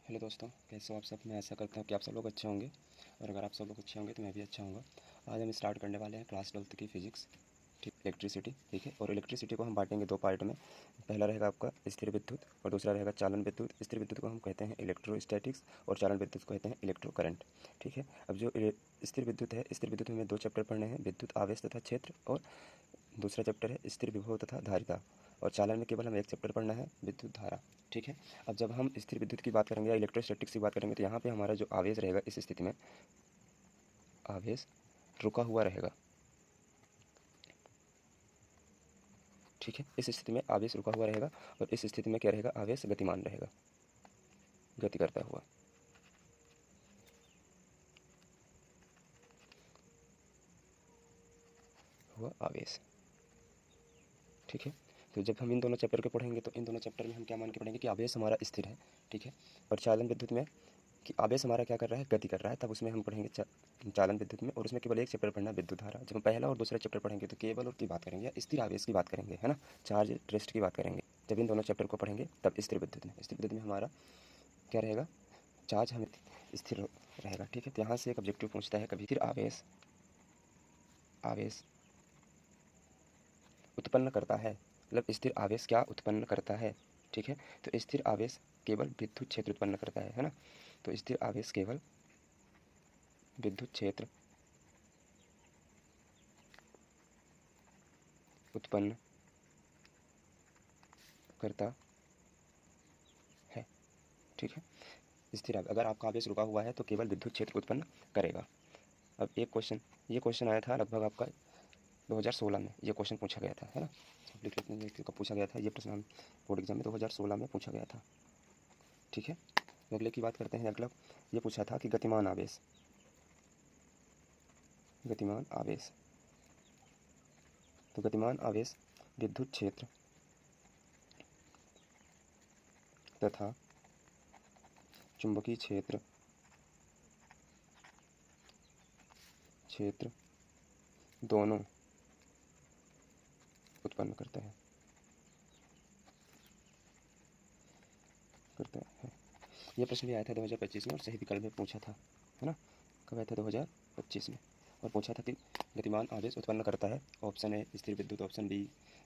Hello दोस्तों, कैसे हो आप सब। मैं ऐसा करता हूँ कि आप सब लोग अच्छे होंगे, और अगर आप सब लोग अच्छे होंगे तो मैं भी अच्छा होऊंगा। आज हम स्टार्ट करने वाले हैं क्लास 12th की फिजिक्स, ठीक, इलेक्ट्रिसिटी, ठीक है। और इलेक्ट्रिसिटी को हम बांटेंगे दो पार्ट में। पहला रहेगा आपका स्थिर विद्युत और दूसरा रहेगा चालन विद्युत। स्थिर विद्युत को हम कहते हैं इलेक्ट्रोस्टैटिक्स और चालन विद्युत को कहते हैं इलेक्ट्रो करंट, ठीक है। अब जो स्थिर विद्युत है, स्थिर विद्युत में हमें दो चैप्टर पढ़ने हैं, विद्युत आवेश तथा क्षेत्र, और दूसरा चैप्टर है स्थिर विभव तथा धारिता। और चालन में केवल हमें एक चैप्टर पढ़ना है, विद्युत धारा, ठीक है। अब जब हम स्थिर विद्युत की बात करेंगे या इलेक्ट्रोस्टैटिक्स की बात करेंगे तो यहाँ पे हमारा जो आवेश रहेगा, इस स्थिति में आवेश रुका हुआ रहेगा, ठीक है। इस स्थिति में आवेश रुका हुआ रहेगा और इस स्थिति में क्या रहेगा, आवेश गतिमान रहेगा, गति करता हुआ आवेश, ठीक है। तो जब हम इन दोनों चैप्टर को पढ़ेंगे तो इन दोनों चैप्टर में हम क्या मान के पढ़ेंगे कि आवेश हमारा स्थिर है, ठीक है। और चालन विद्युत में कि आवेश हमारा क्या कर रहा है, गति कर रहा है, तब उसमें हम पढ़ेंगे चालन विद्युत में। और उसमें केवल एक चैप्टर पढ़ना है, विद्युत धारा। जब हम पहला और दूसरा चैप्टर पढ़ेंगे तो केवल और की बात करेंगे या स्थिर आवेश की बात करेंगे, है ना, चार्ज रेस्ट की बात करेंगे। जब इन दोनों चैप्टर को पढ़ेंगे तब स्थिर विद्युत में हमारा क्या रहेगा, चार्ज हमें स्थिर रहेगा, ठीक है। तो यहाँ से एक ऑब्जेक्टिव पूछता है कभी, स्थिर आवेश आवेश उत्पन्न करता है, मतलब स्थिर आवेश क्या उत्पन्न करता है, ठीक है। तो स्थिर आवेश केवल विद्युत क्षेत्र उत्पन्न करता है ना। तो स्थिर आवेश केवल विद्युत क्षेत्र उत्पन्न करता है, ठीक है। स्थिर आवेश, अगर आपका आवेश रुका हुआ है तो केवल विद्युत क्षेत्र उत्पन्न करेगा। अब एक क्वेश्चन, ये क्वेश्चन आया था लगभग आपका 2016 में, ये क्वेश्चन पूछा गया था, है ना। लिख लेते हैं, कब पूछा गया था ये प्रश्न, बोर्ड एग्जाम में 2016 में पूछा गया था, ठीक है। अगले की बात करते हैं। अगला ये पूछा था कि गतिमान आवेश, गतिमान आवेश, तो गतिमान आवेश विद्युत क्षेत्र तथा चुंबकीय क्षेत्र क्षेत्र दोनों उत्पन्न करता है ये प्रश्न भी आया था 2025 में और सही विकल्प में पूछा था, है ना। कब आया था, 2025 में। और पूछा था कि गतिमान आवेश उत्पन्न करता है। ऑप्शन ए स्थिर विद्युत, ऑप्शन बी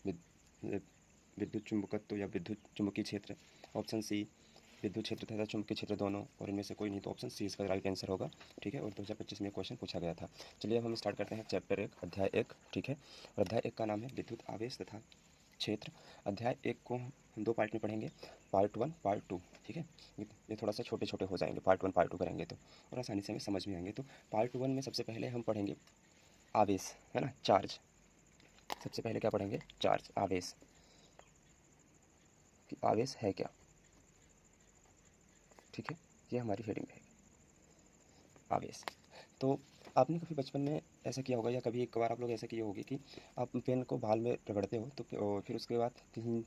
विद्युत चुंबकत्व या विद्युत चुंबकीय क्षेत्र, ऑप्शन सी विद्युत क्षेत्र तथा चुंबकीय क्षेत्र दोनों, और इनमें से कोई नहीं, तो ऑप्शन सी इसका राइट आंसर होगा, ठीक है। और 2025 में क्वेश्चन पूछा गया था। चलिए अब हम स्टार्ट करते हैं चैप्टर 1 अध्याय 1, ठीक है। और अध्याय 1 का नाम है विद्युत आवेश तथा क्षेत्र। अध्याय 1 को हम दो पार्ट में पढ़ेंगे, पार्ट 1 पार्ट 2, ठीक है। ये थोड़ा सा छोटे छोटे हो जाएंगे, पार्ट 1 पार्ट 2 करेंगे तो और आसानी से हमें समझ में आएंगे। तो पार्ट 1 में सबसे पहले हम पढ़ेंगे आवेश, है ना, चार्ज। सबसे पहले क्या पढ़ेंगे, चार्ज, आवेश, कि आवेश है क्या, ठीक है। ये हमारी हेडिंग है, आवेश। तो आपने कभी बचपन में ऐसा किया होगा या कभी एक बार आप लोग ऐसा किए होंगे कि आप पेन को बाल में रगड़ते हो तो फिर उसके बाद कहीं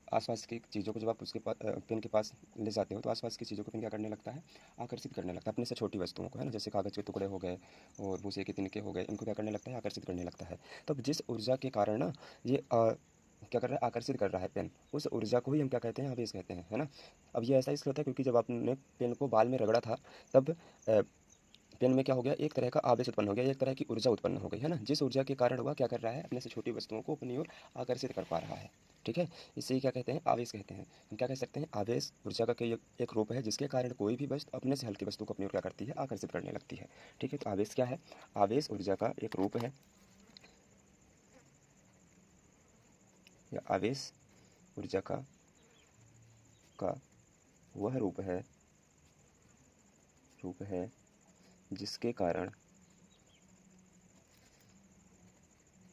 आसपास की चीज़ों को जब आप उसके पास पेन के पास ले जाते हो तो आसपास की चीज़ों को पेन क्या करने लगता है, आकर्षित करने लगता है, अपने से छोटी वस्तुओं को, है ना, जैसे कागज़ के टुकड़े हो गए और भूसे के तिनके हो गए, इनको क्या करने लगता है, आकर्षित करने लगता है। तब जिस ऊर्जा के कारण ना ये क्या कर रहा है, आकर्षित कर रहा है पेन, उस ऊर्जा को ही हम क्या कहते हैं, आवेश कहते हैं, है ना। अब ये ऐसा इसलिए होता है क्योंकि जब आपने पेन को बाल में रगड़ा था तब पेन में क्या हो गया, एक तरह का आवेश उत्पन्न हो गया, एक तरह की ऊर्जा उत्पन्न हो गई, है ना। जिस ऊर्जा के कारण वह क्या कर रहा है, अपने से छोटी वस्तुओं को अपनी ओर आकर्षित कर पा रहा है, ठीक है। इसे ही क्या कहते हैं, आवेश कहते हैं। हम क्या कह सकते हैं, आवेश ऊर्जा का एक रूप है जिसके कारण कोई भी वस्तु अपने से हल्की वस्तु को अपनी ओर क्या करती है, आकर्षित करने लगती है, ठीक है। तो आवेश क्या है, आवेश ऊर्जा का एक रूप है, या आवेश ऊर्जा का वह रूप है जिसके कारण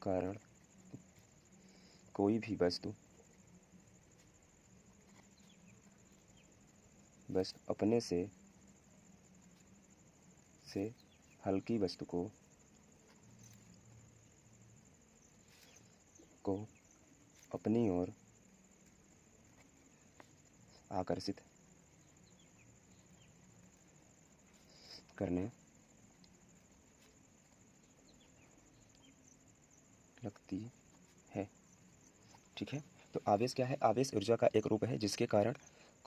कारण कोई भी वस्तु अपने से हल्की वस्तु को अपनी ओर आकर्षित करने लगती है, ठीक है। तो आवेश क्या है, आवेश ऊर्जा का एक रूप है जिसके कारण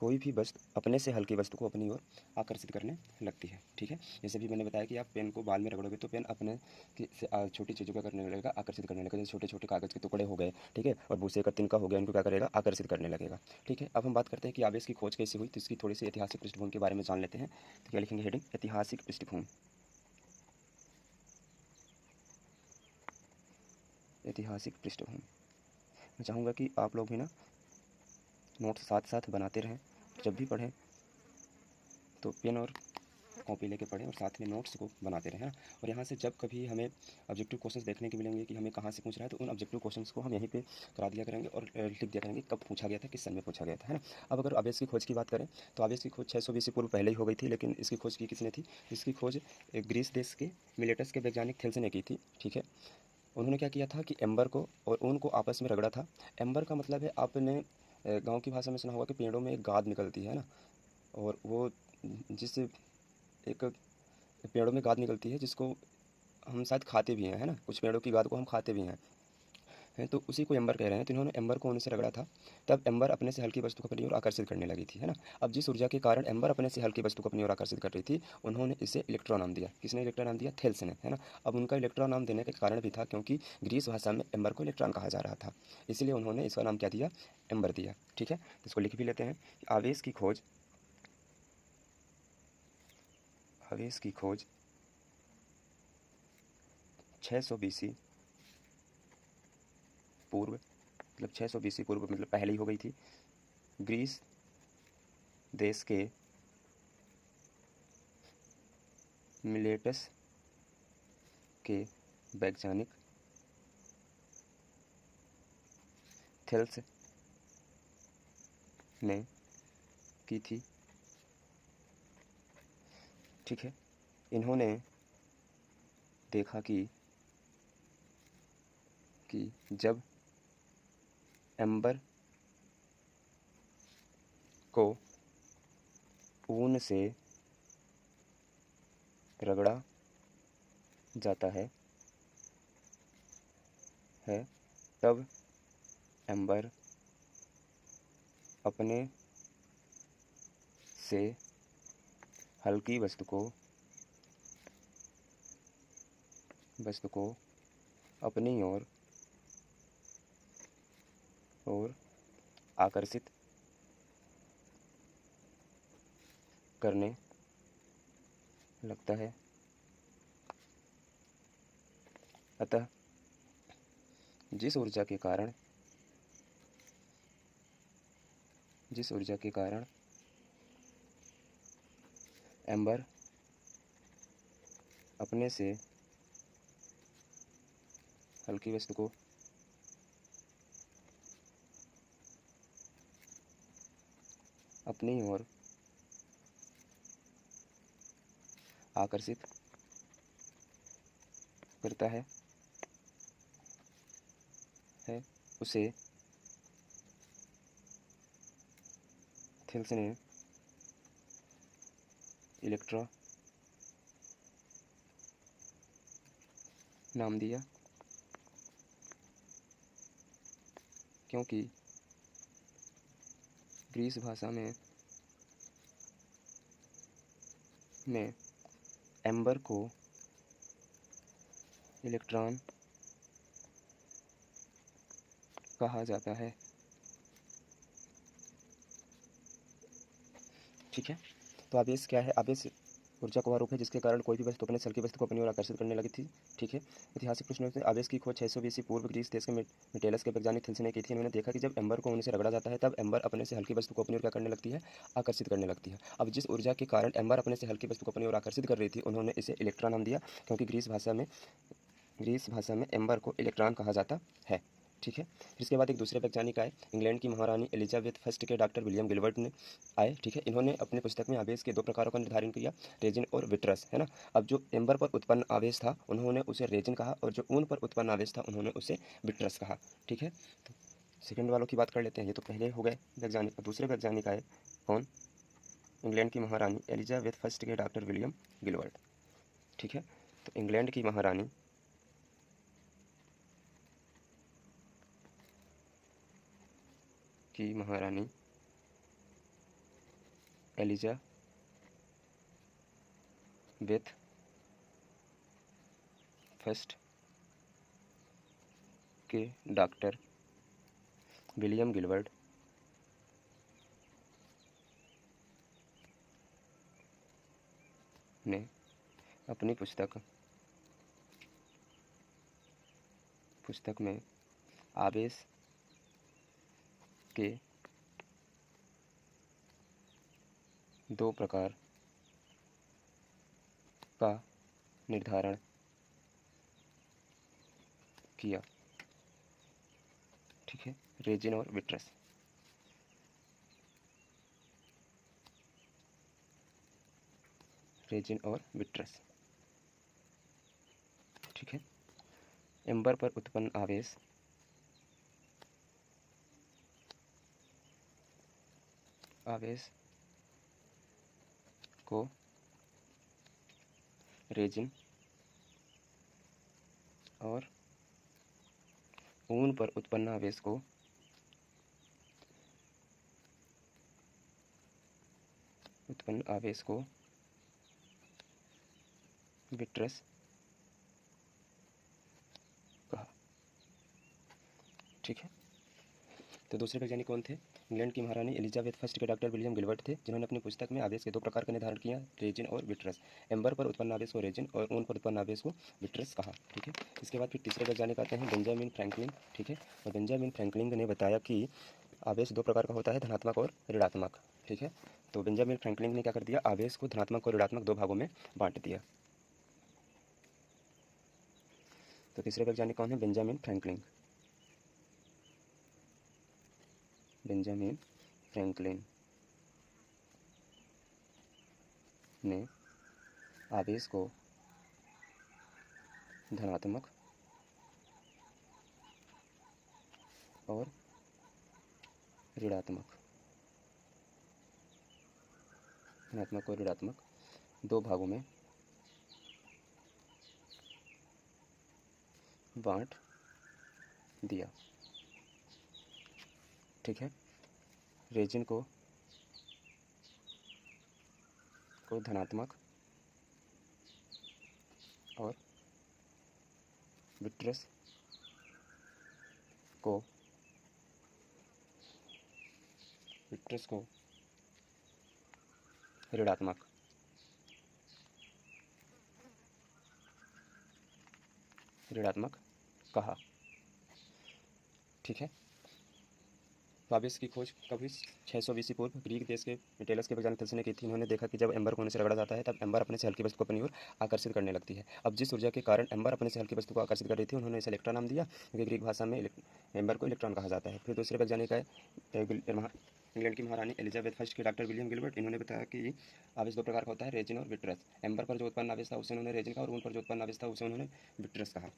कोई भी वस्तु अपने से हल्की वस्तु को अपनी ओर आकर्षित करने लगती है। ठीक है, जैसे भी मैंने बताया कि आप पेन को बाल में रगड़ोगे तो पेन अपने से छोटी चीज़ों का करने लगेगा, आकर्षित करने लगेगा। जैसे छोटे छोटे कागज़ के टुकड़े हो गए, ठीक है, और भूसे का तिनका हो गया, इनको क्या करेगा, आकर्षित करने लगेगा। ठीक है, अब हम बात करते हैं कि आवेश की खोज कैसे हुई, तो इसकी थोड़ी सी ऐतिहासिक पृष्ठभूमि के बारे में जान लेते हैं। तो क्या लिखेंगे हेडिंग, ऐतिहासिक पृष्ठभूमि। ऐतिहासिक पृष्ठभूमि। मैं चाहूँगा कि आप लोग भी ना नोट्स साथ साथ बनाते रहें, जब भी पढ़ें तो पेन और कॉपी लेके पढ़ें और साथ में नोट्स को बनाते रहें। और यहाँ से जब कभी हमें ऑब्जेक्टिव क्वेश्चंस देखने के मिलेंगे कि हमें कहाँ से पूछ रहा है, तो उन ऑब्जेक्टिव क्वेश्चंस को हम यहीं पे करा दिया करेंगे और लिख दिया करेंगे कब पूछा गया था, किस सन में पूछा गया था, है ना। अब अगर आवेश की खोज की बात करें तो आवेश की खोज 600 BC पूर्व पहले ही हो गई थी, लेकिन इसकी खोज की किसने थी, इसकी खोज ग्रीस देश के मिलेटस के वैज्ञानिक थेल्स ने की थी। ठीक है, उन्होंने क्या किया था कि एम्बर को और ऊन को आपस में रगड़ा था। एम्बर का मतलब है, आपने गाँव की भाषा में सुना होगा कि पेड़ों में एक गाद निकलती है ना, और वो जिस एक पेड़ों में गाद निकलती है जिसको हम शायद खाते भी हैं, है ना, कुछ पेड़ों की गाद को हम खाते भी हैं, तो उसी को एम्बर कह रहे हैं। तो इन्होंने एम्बर को उनसे रगड़ा था, तब एम्बर अपने से हल्की वस्तु को अपनी ओर आकर्षित करने लगी थी, है ना। अब जिस ऊर्जा के कारण एम्बर अपने से हल्की वस्तु को अपनी ओर आकर्षित कर रही थी, उन्होंने इसे इलेक्ट्रॉन नाम दिया। किसने इलेक्ट्रॉन नाम दिया, थेल्स ने, है ना। अब उनका इलेक्ट्रॉन नाम देने का कारण भी था क्योंकि ग्रीस भाषा में एम्बर को इलेक्ट्रॉन कहा जा रहा था, इसलिए उन्होंने इसका नाम क्या दिया, एम्बर दिया। ठीक है, तो इसको लिख भी लेते हैं। आवेश की खोज, आवेश की खोज 600 BC पूर्व, मतलब 600 BC पूर्व मतलब पहले ही हो गई थी। ग्रीस देश के मिलेटस के वैज्ञानिक थेल्स ने की थी। ठीक है, इन्होंने देखा कि जब एम्बर को ऊन से रगड़ा जाता है तब एम्बर अपने से हल्की वस्तु को अपनी ओर आकर्षित करने लगता है। अतः जिस ऊर्जा के कारण एम्बर अपने से हल्की वस्तु को अपनी ओर आकर्षित करता है उसे थेल्स ने इलेक्ट्रॉन नाम दिया, क्योंकि ग्रीस भाषा में एम्बर को इलेक्ट्रॉन कहा जाता है। ठीक है, तो आवेश क्या है, आवेश ऊर्जा का रूप है जिसके कारण कोई भी वस्तु अपने से हल्की वस्तु को अपनी ओर आकर्षित करने लगी थी। ठीक है, ऐतिहासिक प्रश्नों से आवेश की खोज 600 BC पूर्व ग्रीस देश के मिटेलस के वैज्ञानिक थेल्स ने की थी। उन्होंने देखा कि जब एम्बर को उनसे रगड़ा जाता है तब एम्बर अपने से हल्की वस्तु को अपनी ओर क्या करने लगती है, आकर्षित करने लगती है। अब जिस ऊर्जा के कारण एम्बर अपने से हल्की वस्तु को अपनी ओर आकर्षित कर रही थी, उन्होंने इसे इलेक्ट्रॉन नाम दिया, क्योंकि ग्रीस भाषा में एम्बर को इलेक्ट्रॉन कहा जाता है। ठीक है, फिर इसके बाद एक दूसरे वैज्ञानिक आए, इंग्लैंड की महारानी एलिजाबेथ फर्स्ट के डॉक्टर विलियम गिलबर्ट ने आए। ठीक है, इन्होंने अपनी पुस्तक में आवेश के दो प्रकारों का निर्धारण किया, रेजिन और विट्रस, है ना। अब जो एम्बर पर उत्पन्न आवेश था उन्होंने उसे रेजिन कहा, और जो ऊन पर उत्पन्न आवेश था उन्होंने उसे विट्रस कहा। ठीक है, तो सेकंड वालों की बात कर लेते हैं। ये तो पहले हो गए वैज्ञानिक। दूसरे वैज्ञानिक आए कौन, इंग्लैंड की महारानी एलिजाबेथ फर्स्ट के डॉक्टर विलियम गिलबर्ट। ठीक है, तो इंग्लैंड की महारानी एलिजाबेथ फर्स्ट के डॉक्टर विलियम गिलबर्ट ने अपनी पुस्तक में आवेश के दो प्रकार का निर्धारण किया। ठीक है, रेजिन और विट्रस। रेजिन और विट्रस। ठीक है, एम्बर पर उत्पन्न आवेश को रेजिन और ऊन पर उत्पन्न आवेश को विट्रस कहा। ठीक है, तो दूसरे वैज्ञानिक कौन थे? इंग्लैंड की महारानी एलिजाबेथ फर्स्ट के डॉक्टर विलियम गिलबर्ट थे, जिन्होंने अपनी पुस्तक में आवेश के दो प्रकार का निर्धारण किया, रेजिन और विट्रस। एम्बर पर उत्पन्न आवेश को रेजिन और ऊन पर उत्पन्न आवेश को विट्रस कहा। ठीक है, इसके बाद फिर तीसरे वैज्ञानिक आते हैं बेंजामिन फ्रैंकलिन। ठीक है, और बेंजामिन फ्रैंकलिन ने बताया कि आवेश दो प्रकार का होता है, धनात्मक और ऋणात्मक। ठीक है, तो बेंजामिन फ्रैंकलिन ने क्या कर दिया, आवेश को धनात्मक और ऋणात्मक दो भागों में बांट दिया। तो तीसरे वैज्ञानिक कौन है? Benjamin Franklin. ने आवेश को धनात्मक और ऋणात्मक दो भागों में बांट दिया। ठीक है, रेजिन को धनात्मक और विट्रस को ऋणात्मक कहा। ठीक है, तो आवेश की खोज कभी 600 BC पूर्व ग्रीक देश के मेटेलस के वैज्ञानिक थेल्स ने की थी। इन्होंने देखा कि जब एम्बर को होने से रगड़ा जाता है तब एम्बर अपने से हल्की वस्तु को अपनी ओर आकर्षित करने लगती है। अब जिस ऊर्जा के कारण एम्बर अपने से हल्की वस्तु को आकर्षित कर रही थी, उन्होंने इसे इलेक्ट्रॉन नाम दिया, क्योंकि ग्रीक भाषा में एम्बर को इलेक्ट्रॉन कहा जाता है। फिर दूसरे वैज्ञानिक है इंग्लैंड की महारानी एलिजाबेथ फर्स्ट के डॉक्टर विलियम गिलबर्ट। इन्होंने बताया कि आवेश दो प्रकार का होता है, रेजिन और विट्रस। एम्बर पर जो उत्पन्न आवेश था उसे उन्होंने रेजिन कहा, और ऊन पर जो उत्पन्न आवेश था उसे उन्होंने विट्रस कहा।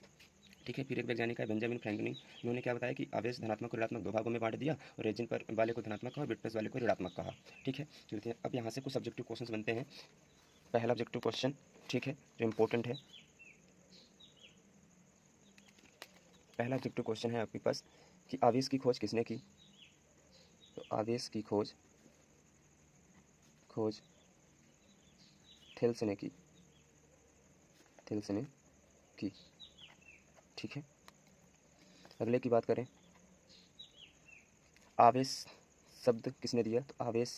ठीक है, फिर एक वैज्ञानिक है बेंजामिन फ्रैंकलिन। उन्होंने क्या बताया कि आवेश धनात्मक और ऋणात्मक दो भागों में बांट दिया, और रेजिन पर वाले को धनात्मक कहा और विट्रस वाले को ऋणात्मक कहा। ठीक है, चलते हैं अब यहाँ से कुछ सब्जेक्टिव क्वेश्चन बनते हैं। पहला ऑब्जेक्टिव क्वेश्चन, ठीक है, जो इम्पोर्टेंट है, पहला ऑब्जेक्टिव क्वेश्चन है आपके पास कि आवेश की खोज किसने की? तो आवेश की खोज थेल्स ने की। ठीक है, अगले की बात करें, आवेश शब्द किसने दिया? तो आवेश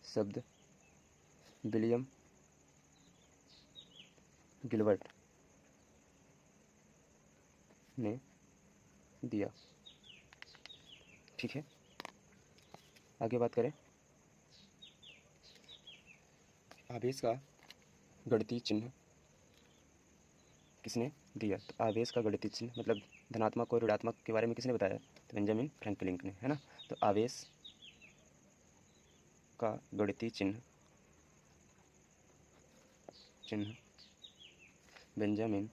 शब्द विलियम गिलबर्ट ने दिया। ठीक है, आगे बात करें, आवेश का गणितीय चिन्ह किसने दिया? तो आवेश का गणितीय चिन्ह मतलब धनात्मक और ऋणात्मक के बारे में किसने बताया? तो बेंजामिन फ्रैंकलिन ने, है ना। तो आवेश का गणितीय चिन्ह बेंजामिन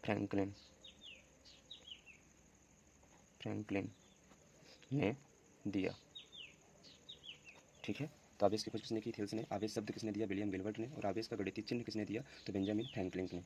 फ्रैंकलिन ने दिया। ठीक है, तो आवेश की खोज किसने की? थेल्स ने। आवेश शब्द किसने दिया? विलियम गिलबर्ट ने। और आवेश का गणितीय चिन्ह किसने दिया? तो बेंजामिन फ्रैंकलिन ने।